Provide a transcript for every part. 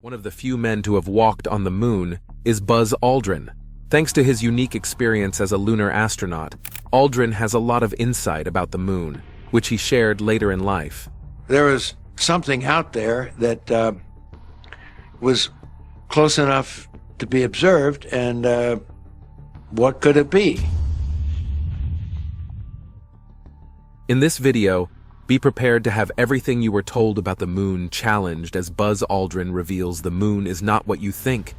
One of the few men to have walked on the moon is Buzz Aldrin. Thanks to his unique experience as a lunar astronaut, Aldrin has a lot of insight about the moon, which he shared later in life. There was something out there that was close enough to be observed, and what could it be? In this video, be prepared to have everything you were told about the moon challenged as Buzz Aldrin reveals the moon is not what you think.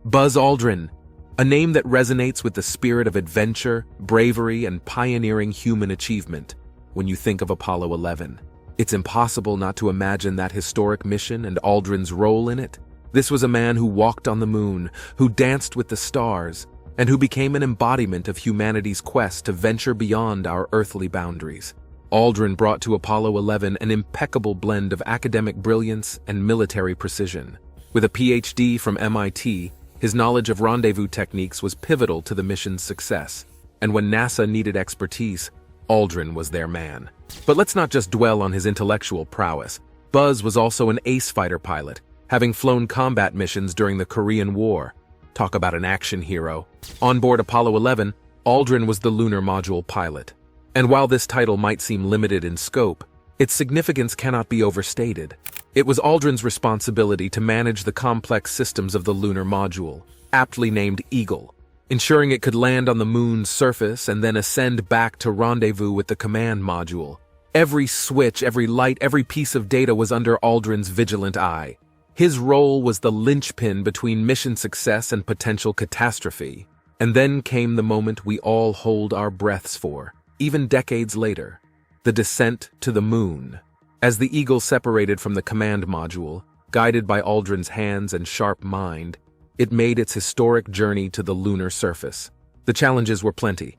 Buzz Aldrin, a name that resonates with the spirit of adventure, bravery, and pioneering human achievement when you think of Apollo 11. It's impossible not to imagine that historic mission and Aldrin's role in it. This was a man who walked on the moon, who danced with the stars, and who became an embodiment of humanity's quest to venture beyond our earthly boundaries. Aldrin brought to Apollo 11 an impeccable blend of academic brilliance and military precision. With a PhD from MIT, his knowledge of rendezvous techniques was pivotal to the mission's success, and when NASA needed expertise, Aldrin was their man. But let's not just dwell on his intellectual prowess. Buzz was also an ace fighter pilot, having flown combat missions during the Korean War. Talk about an action hero. On board Apollo 11, Aldrin was the lunar module pilot. And while this title might seem limited in scope, its significance cannot be overstated. It was Aldrin's responsibility to manage the complex systems of the lunar module, aptly named Eagle, ensuring it could land on the moon's surface and then ascend back to rendezvous with the command module. Every switch, every light, every piece of data was under Aldrin's vigilant eye. His role was the linchpin between mission success and potential catastrophe. And then came the moment we all hold our breaths for. Even decades later, the descent to the moon. As the Eagle separated from the command module, guided by Aldrin's hands and sharp mind, it made its historic journey to the lunar surface. The challenges were plenty.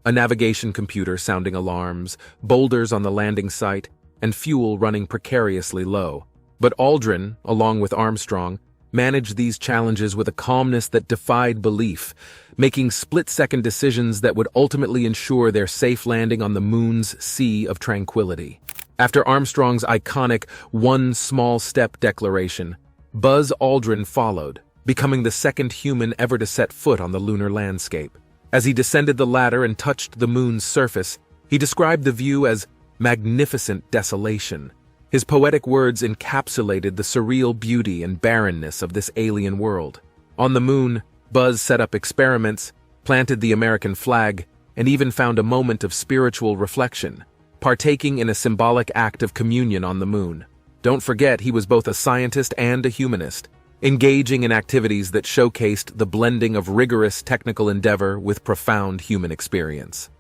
A navigation computer sounding alarms, boulders on the landing site, and fuel running precariously low. But Aldrin, along with Armstrong, managed these challenges with a calmness that defied belief, making split-second decisions that would ultimately ensure their safe landing on the moon's sea of tranquility. After Armstrong's iconic "one small step" declaration, Buzz Aldrin followed, becoming the second human ever to set foot on the lunar landscape. As he descended the ladder and touched the moon's surface, he described the view as magnificent desolation. His poetic words encapsulated the surreal beauty and barrenness of this alien world. On the moon, Buzz set up experiments, planted the American flag, and even found a moment of spiritual reflection, partaking in a symbolic act of communion on the moon. Don't forget, he was both a scientist and a humanist, engaging in activities that showcased the blending of rigorous technical endeavor with profound human experience.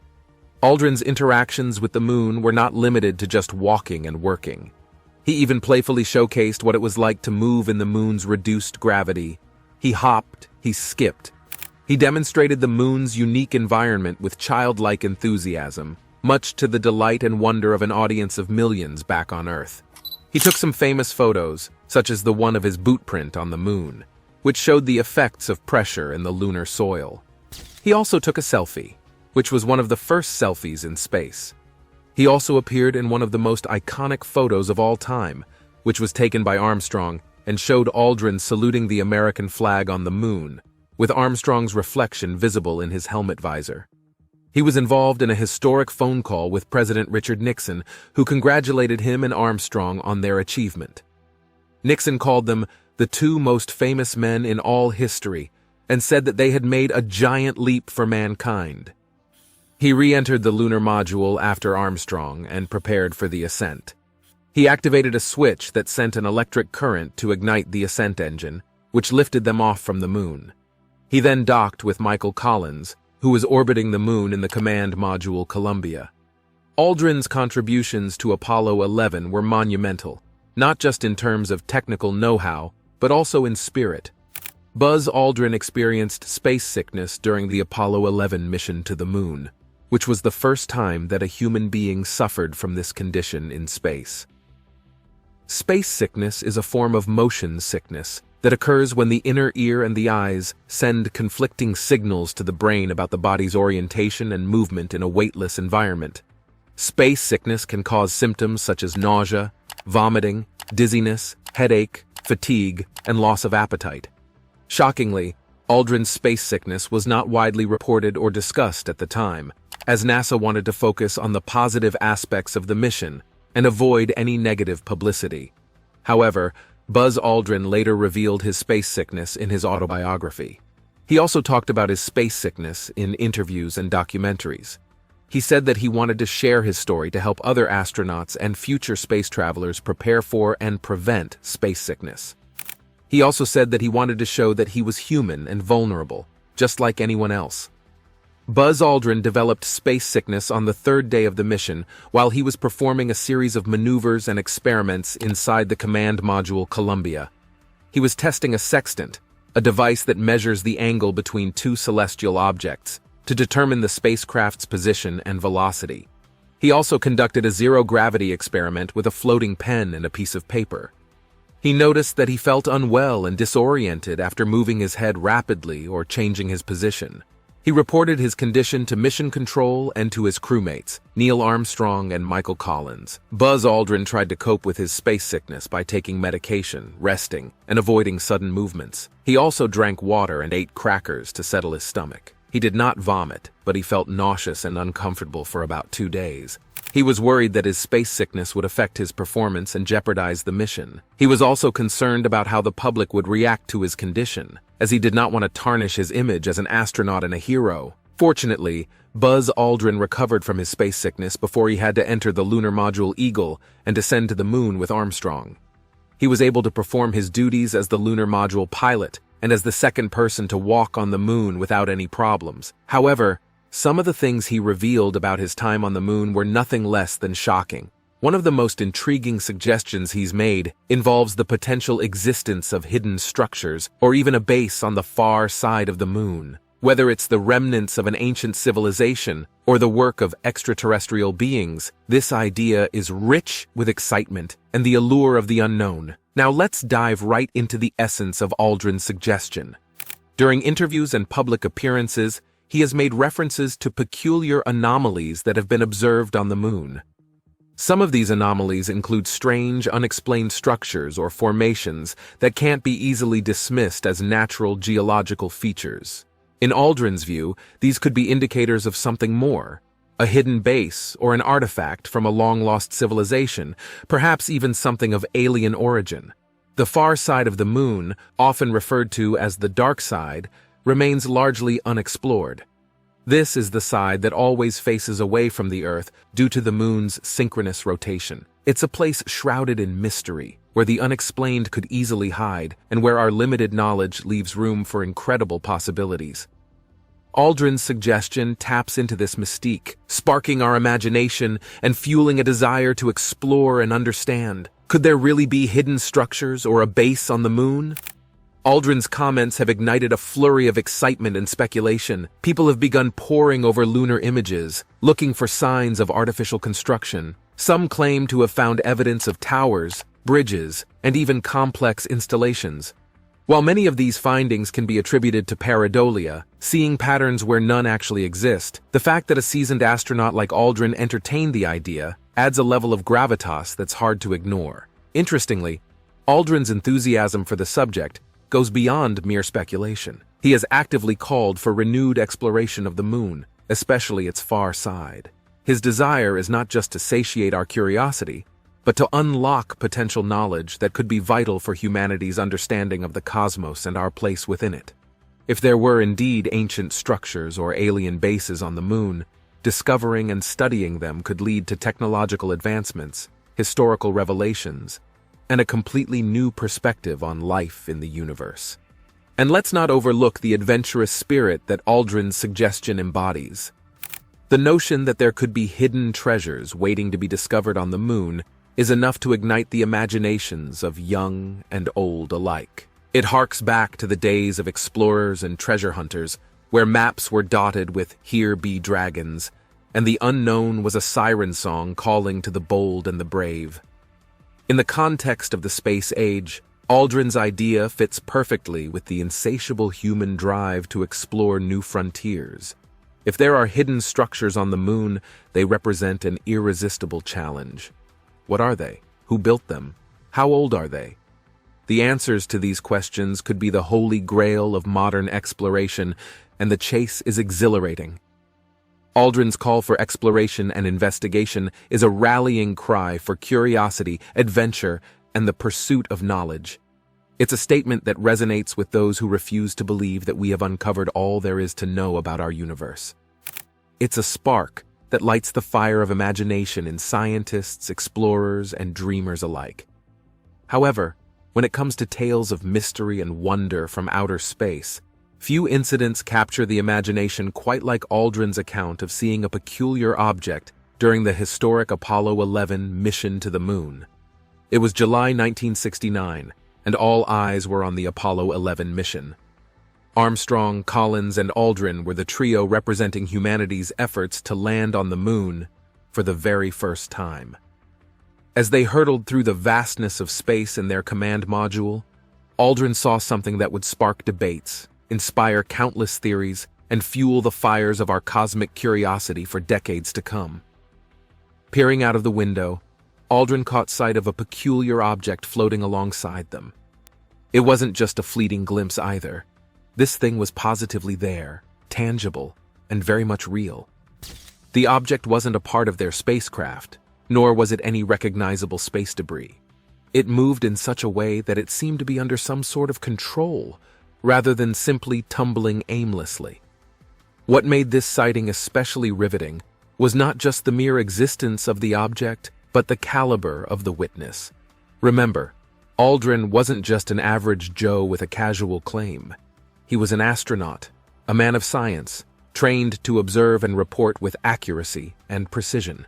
Aldrin's interactions with the moon were not limited to just walking and working. He even playfully showcased what it was like to move in the moon's reduced gravity. He hopped, he skipped. He demonstrated the moon's unique environment with childlike enthusiasm, much to the delight and wonder of an audience of millions back on Earth. He took some famous photos, such as the one of his boot print on the moon, which showed the effects of pressure in the lunar soil. He also took a selfie, which was one of the first selfies in space. He also appeared in one of the most iconic photos of all time, which was taken by Armstrong and showed Aldrin saluting the American flag on the moon, with Armstrong's reflection visible in his helmet visor. He was involved in a historic phone call with President Richard Nixon, who congratulated him and Armstrong on their achievement. Nixon called them the two most famous men in all history and said that they had made a giant leap for mankind. He re-entered the lunar module after Armstrong and prepared for the ascent. He activated a switch that sent an electric current to ignite the ascent engine, which lifted them off from the moon. He then docked with Michael Collins, who was orbiting the moon in the command module Columbia. Aldrin's contributions to Apollo 11 were monumental, not just in terms of technical know-how, but also in spirit. Buzz Aldrin experienced space sickness during the Apollo 11 mission to the moon, which was the first time that a human being suffered from this condition in space. Space sickness is a form of motion sickness that occurs when the inner ear and the eyes send conflicting signals to the brain about the body's orientation and movement in a weightless environment. Space sickness can cause symptoms such as nausea, vomiting, dizziness, headache, fatigue, and loss of appetite. Shockingly, Aldrin's space sickness was not widely reported or discussed at the time, as NASA wanted to focus on the positive aspects of the mission and avoid any negative publicity. However, Buzz Aldrin later revealed his space sickness in his autobiography. He also talked about his space sickness in interviews and documentaries. He said that he wanted to share his story to help other astronauts and future space travelers prepare for and prevent space sickness. He also said that he wanted to show that he was human and vulnerable, just like anyone else. Buzz Aldrin developed space sickness on the third day of the mission while he was performing a series of maneuvers and experiments inside the command module Columbia. He was testing a sextant, a device that measures the angle between two celestial objects, to determine the spacecraft's position and velocity. He also conducted a zero-gravity experiment with a floating pen and a piece of paper. He noticed that he felt unwell and disoriented after moving his head rapidly or changing his position. He reported his condition to Mission Control and to his crewmates, Neil Armstrong and Michael Collins. Buzz Aldrin tried to cope with his space sickness by taking medication, resting, and avoiding sudden movements. He also drank water and ate crackers to settle his stomach. He did not vomit, but he felt nauseous and uncomfortable for about 2 days. He was worried that his space sickness would affect his performance and jeopardize the mission. He was also concerned about how the public would react to his condition, as he did not want to tarnish his image as an astronaut and a hero. Fortunately, Buzz Aldrin recovered from his space sickness before he had to enter the lunar module Eagle and descend to the moon with Armstrong. He was able to perform his duties as the lunar module pilot and as the second person to walk on the moon without any problems. However, some of the things he revealed about his time on the moon were nothing less than shocking. One of the most intriguing suggestions he's made involves the potential existence of hidden structures or even a base on the far side of the moon. Whether it's the remnants of an ancient civilization or the work of extraterrestrial beings, this idea is rich with excitement and the allure of the unknown. Now let's dive right into the essence of Aldrin's suggestion. During interviews and public appearances, he has made references to peculiar anomalies that have been observed on the moon. Some of these anomalies include strange, unexplained structures or formations that can't be easily dismissed as natural geological features. In Aldrin's view, these could be indicators of something more, a hidden base or an artifact from a long-lost civilization, perhaps even something of alien origin. The far side of the moon, often referred to as the dark side, remains largely unexplored. This is the side that always faces away from the Earth due to the moon's synchronous rotation. It's a place shrouded in mystery, where the unexplained could easily hide, and where our limited knowledge leaves room for incredible possibilities. Aldrin's suggestion taps into this mystique, sparking our imagination and fueling a desire to explore and understand. Could there really be hidden structures or a base on the moon? Aldrin's comments have ignited a flurry of excitement and speculation. People have begun poring over lunar images, looking for signs of artificial construction. Some claim to have found evidence of towers, bridges, and even complex installations. While many of these findings can be attributed to pareidolia, seeing patterns where none actually exist, the fact that a seasoned astronaut like Aldrin entertained the idea adds a level of gravitas that's hard to ignore. Interestingly, Aldrin's enthusiasm for the subject goes beyond mere speculation. He has actively called for renewed exploration of the moon, especially its far side. His desire is not just to satiate our curiosity, but to unlock potential knowledge that could be vital for humanity's understanding of the cosmos and our place within it. If there were indeed ancient structures or alien bases on the moon, discovering and studying them could lead to technological advancements, historical revelations, and a completely new perspective on life in the universe. And let's not overlook the adventurous spirit that Aldrin's suggestion embodies. The notion that there could be hidden treasures waiting to be discovered on the moon is enough to ignite the imaginations of young and old alike. It harks back to the days of explorers and treasure hunters, where maps were dotted with "Here be dragons," and the unknown was a siren song calling to the bold and the brave. In the context of the space age, Aldrin's idea fits perfectly with the insatiable human drive to explore new frontiers. If there are hidden structures on the moon, they represent an irresistible challenge. What are they? Who built them? How old are they? The answers to these questions could be the holy grail of modern exploration, and the chase is exhilarating. Aldrin's call for exploration and investigation is a rallying cry for curiosity, adventure, and the pursuit of knowledge. It's a statement that resonates with those who refuse to believe that we have uncovered all there is to know about our universe. It's a spark that lights the fire of imagination in scientists, explorers, and dreamers alike. However, when it comes to tales of mystery and wonder from outer space, few incidents capture the imagination quite like Aldrin's account of seeing a peculiar object during the historic Apollo 11 mission to the moon. It was July 1969, and all eyes were on the Apollo 11 mission. Armstrong, Collins, and Aldrin were the trio representing humanity's efforts to land on the moon for the very first time. As they hurtled through the vastness of space in their command module, Aldrin saw something that would spark debates, inspire countless theories, and fuel the fires of our cosmic curiosity for decades to come. Peering out of the window, Aldrin caught sight of a peculiar object floating alongside them. It wasn't just a fleeting glimpse either. This thing was positively there, tangible, and very much real. The object wasn't a part of their spacecraft, nor was it any recognizable space debris. It moved in such a way that it seemed to be under some sort of control, rather than simply tumbling aimlessly. What made this sighting especially riveting was not just the mere existence of the object, but the caliber of the witness. Remember, Aldrin wasn't just an average Joe with a casual claim. He was an astronaut, a man of science, trained to observe and report with accuracy and precision.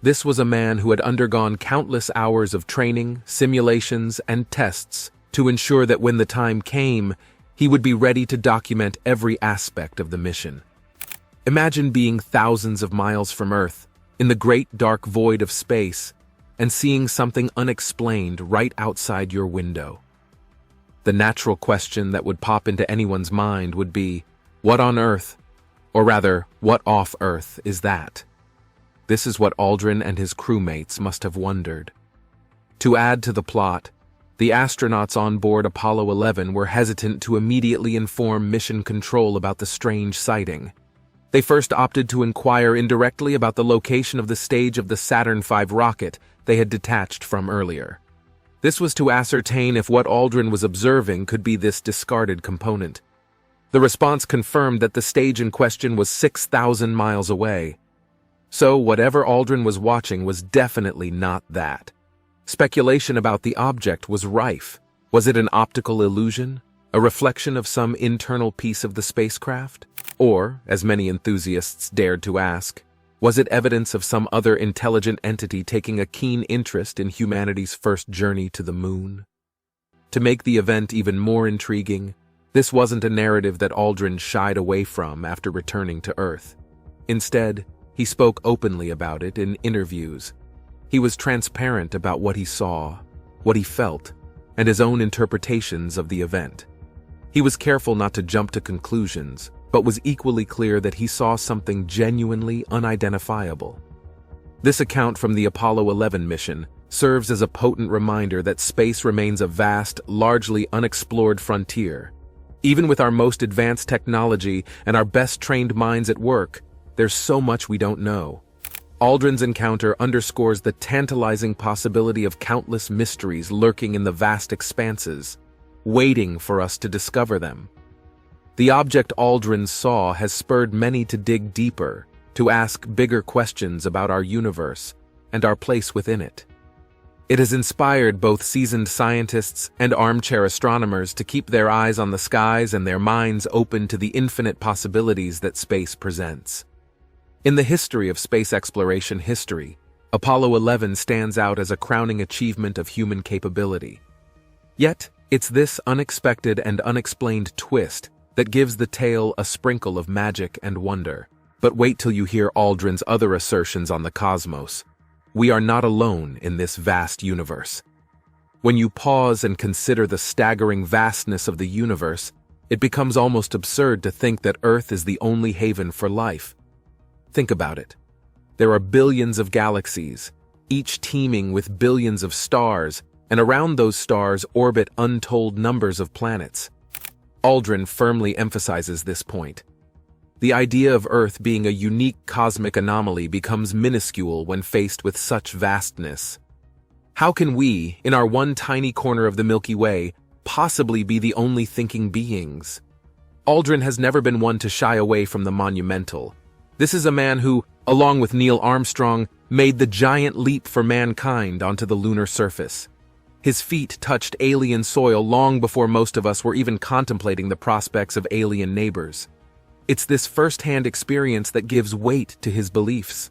This was a man who had undergone countless hours of training, simulations, and tests to ensure that when the time came, he would be ready to document every aspect of the mission. Imagine being thousands of miles from Earth, in the great dark void of space, and seeing something unexplained right outside your window. The natural question that would pop into anyone's mind would be, what on Earth, or rather, what off Earth is that? This is what Aldrin and his crewmates must have wondered. To add to the plot, the astronauts on board Apollo 11 were hesitant to immediately inform Mission Control about the strange sighting. They first opted to inquire indirectly about the location of the stage of the Saturn V rocket they had detached from earlier. This was to ascertain if what Aldrin was observing could be this discarded component. The response confirmed that the stage in question was 6,000 miles away. So whatever Aldrin was watching was definitely not that. Speculation about the object was rife. Was it an optical illusion? A reflection of some internal piece of the spacecraft? Or, as many enthusiasts dared to ask, was it evidence of some other intelligent entity taking a keen interest in humanity's first journey to the moon? To make the event even more intriguing, this wasn't a narrative that Aldrin shied away from after returning to Earth. Instead, he spoke openly about it in interviews. He was transparent about what he saw, what he felt, and his own interpretations of the event. He was careful not to jump to conclusions, but was equally clear that he saw something genuinely unidentifiable. This account from the Apollo 11 mission serves as a potent reminder that space remains a vast, largely unexplored frontier. Even with our most advanced technology and our best-trained minds at work, there's so much we don't know. Aldrin's encounter underscores the tantalizing possibility of countless mysteries lurking in the vast expanses, waiting for us to discover them. The object Aldrin saw has spurred many to dig deeper, to ask bigger questions about our universe and our place within it. It has inspired both seasoned scientists and armchair astronomers to keep their eyes on the skies and their minds open to the infinite possibilities that space presents. In the history of space exploration history, Apollo 11 stands out as a crowning achievement of human capability. Yet, it's this unexpected and unexplained twist that gives the tale a sprinkle of magic and wonder. But wait till you hear Aldrin's other assertions on the cosmos. We are not alone in this vast universe. When you pause and consider the staggering vastness of the universe, it becomes almost absurd to think that Earth is the only haven for life. Think about it. There are billions of galaxies, each teeming with billions of stars, and around those stars orbit untold numbers of planets. Aldrin firmly emphasizes this point. The idea of Earth being a unique cosmic anomaly becomes minuscule when faced with such vastness. How can we, in our one tiny corner of the Milky Way, possibly be the only thinking beings? Aldrin has never been one to shy away from the monumental. This is a man who, along with Neil Armstrong, made the giant leap for mankind onto the lunar surface. His feet touched alien soil long before most of us were even contemplating the prospects of alien neighbors. It's this first-hand experience that gives weight to his beliefs.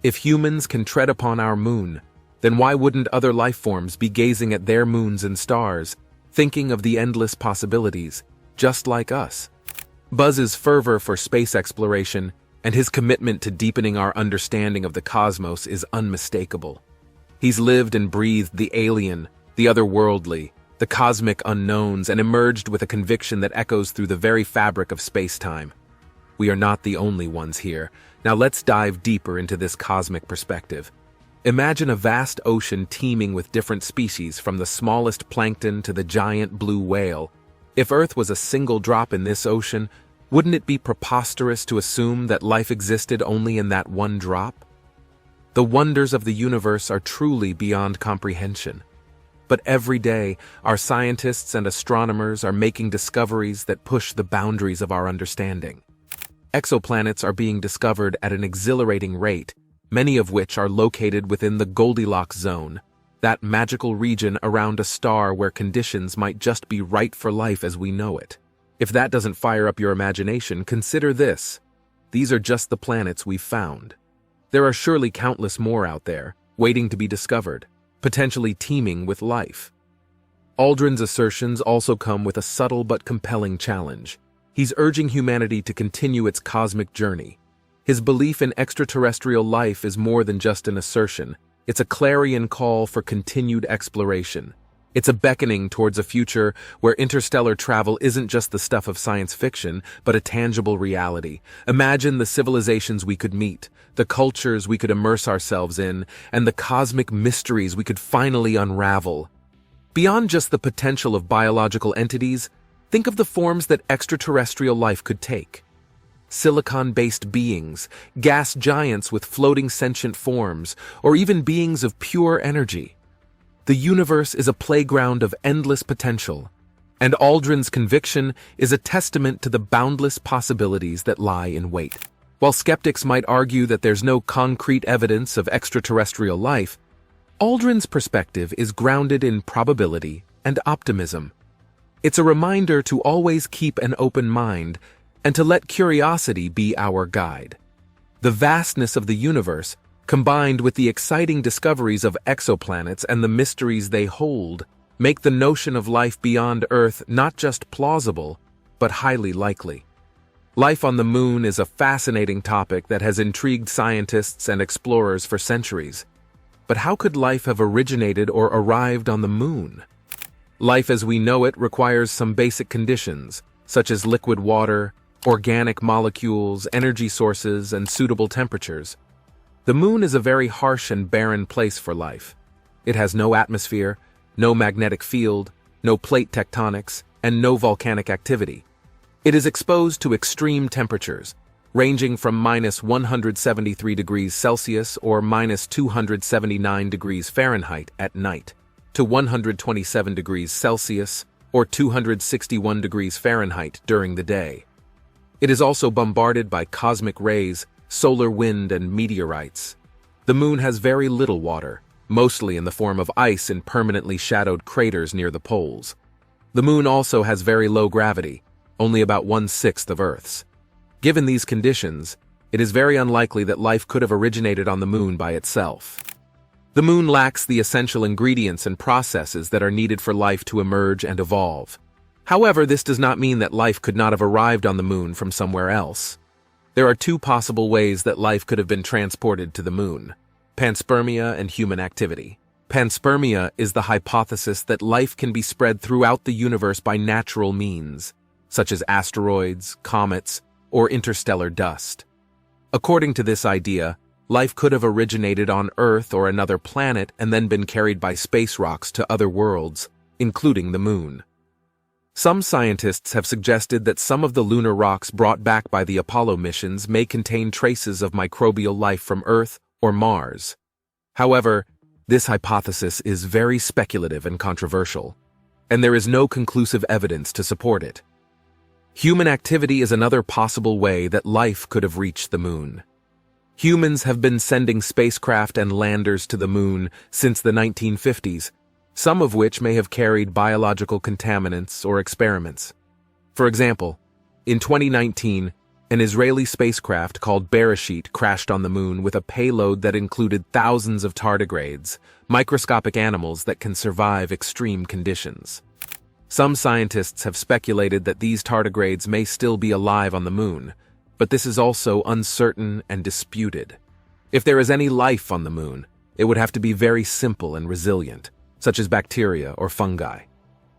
If humans can tread upon our moon, then why wouldn't other life forms be gazing at their moons and stars, thinking of the endless possibilities, just like us? Buzz's fervor for space exploration and his commitment to deepening our understanding of the cosmos is unmistakable. He's lived and breathed the alien, the otherworldly, the cosmic unknowns, and emerged with a conviction that echoes through the very fabric of space-time. We are not the only ones here. Now let's dive deeper into this cosmic perspective. Imagine a vast ocean teeming with different species, from the smallest plankton to the giant blue whale. If Earth was a single drop in this ocean, wouldn't it be preposterous to assume that life existed only in that one drop? The wonders of the universe are truly beyond comprehension. But every day, our scientists and astronomers are making discoveries that push the boundaries of our understanding. Exoplanets are being discovered at an exhilarating rate, many of which are located within the Goldilocks zone, that magical region around a star where conditions might just be right for life as we know it. If that doesn't fire up your imagination, consider this. These are just the planets we've found. There are surely countless more out there, waiting to be discovered, potentially teeming with life. Aldrin's assertions also come with a subtle but compelling challenge. He's urging humanity to continue its cosmic journey. His belief in extraterrestrial life is more than just an assertion. It's a clarion call for continued exploration. It's a beckoning towards a future where interstellar travel isn't just the stuff of science fiction, but a tangible reality. Imagine the civilizations we could meet, the cultures we could immerse ourselves in, and the cosmic mysteries we could finally unravel. Beyond just the potential of biological entities, think of the forms that extraterrestrial life could take. Silicon-based beings, gas giants with floating sentient forms, or even beings of pure energy. The universe is a playground of endless potential, and Aldrin's conviction is a testament to the boundless possibilities that lie in wait. While skeptics might argue that there's no concrete evidence of extraterrestrial life, Aldrin's perspective is grounded in probability and optimism. It's a reminder to always keep an open mind and to let curiosity be our guide. The vastness of the universe, combined with the exciting discoveries of exoplanets and the mysteries they hold, make the notion of life beyond Earth not just plausible, but highly likely. Life on the moon is a fascinating topic that has intrigued scientists and explorers for centuries. But how could life have originated or arrived on the moon? Life as we know it requires some basic conditions, such as liquid water, organic molecules, energy sources, and suitable temperatures. The moon is a very harsh and barren place for life. It has no atmosphere, no magnetic field, no plate tectonics, and no volcanic activity. It is exposed to extreme temperatures, ranging from minus 173 degrees Celsius or minus 279 degrees Fahrenheit at night, to 127 degrees Celsius or 261 degrees Fahrenheit during the day. It is also bombarded by cosmic rays, solar wind, and meteorites. The moon has very little water, mostly in the form of ice in permanently shadowed craters near the poles. The moon also has very low gravity, only about 1/6 of Earth's. Given these conditions, it is very unlikely that life could have originated on the moon by itself. The moon lacks the essential ingredients and processes that are needed for life to emerge and evolve. However, this does not mean that life could not have arrived on the moon from somewhere else. There are two possible ways that life could have been transported to the moon: panspermia and human activity. Panspermia is the hypothesis that life can be spread throughout the universe by natural means, such as asteroids, comets, or interstellar dust. According to this idea, life could have originated on Earth or another planet and then been carried by space rocks to other worlds, including the Moon. Some scientists have suggested that some of the lunar rocks brought back by the Apollo missions may contain traces of microbial life from Earth or Mars. However, this hypothesis is very speculative and controversial, and there is no conclusive evidence to support it. Human activity is another possible way that life could have reached the Moon. Humans have been sending spacecraft and landers to the Moon since the 1950s, some of which may have carried biological contaminants or experiments. For example, in 2019, an Israeli spacecraft called Bereshit crashed on the Moon with a payload that included thousands of tardigrades, microscopic animals that can survive extreme conditions. Some scientists have speculated that these tardigrades may still be alive on the Moon, but this is also uncertain and disputed. If there is any life on the Moon, it would have to be very simple and resilient, such as bacteria or fungi.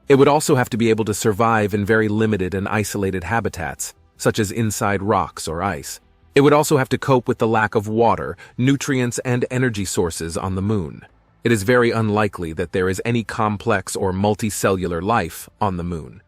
It would also have to be able to survive in very limited and isolated habitats, such as inside rocks or ice. It would also have to cope with the lack of water, nutrients, and energy sources on the Moon. It is very unlikely that there is any complex or multicellular life on the Moon.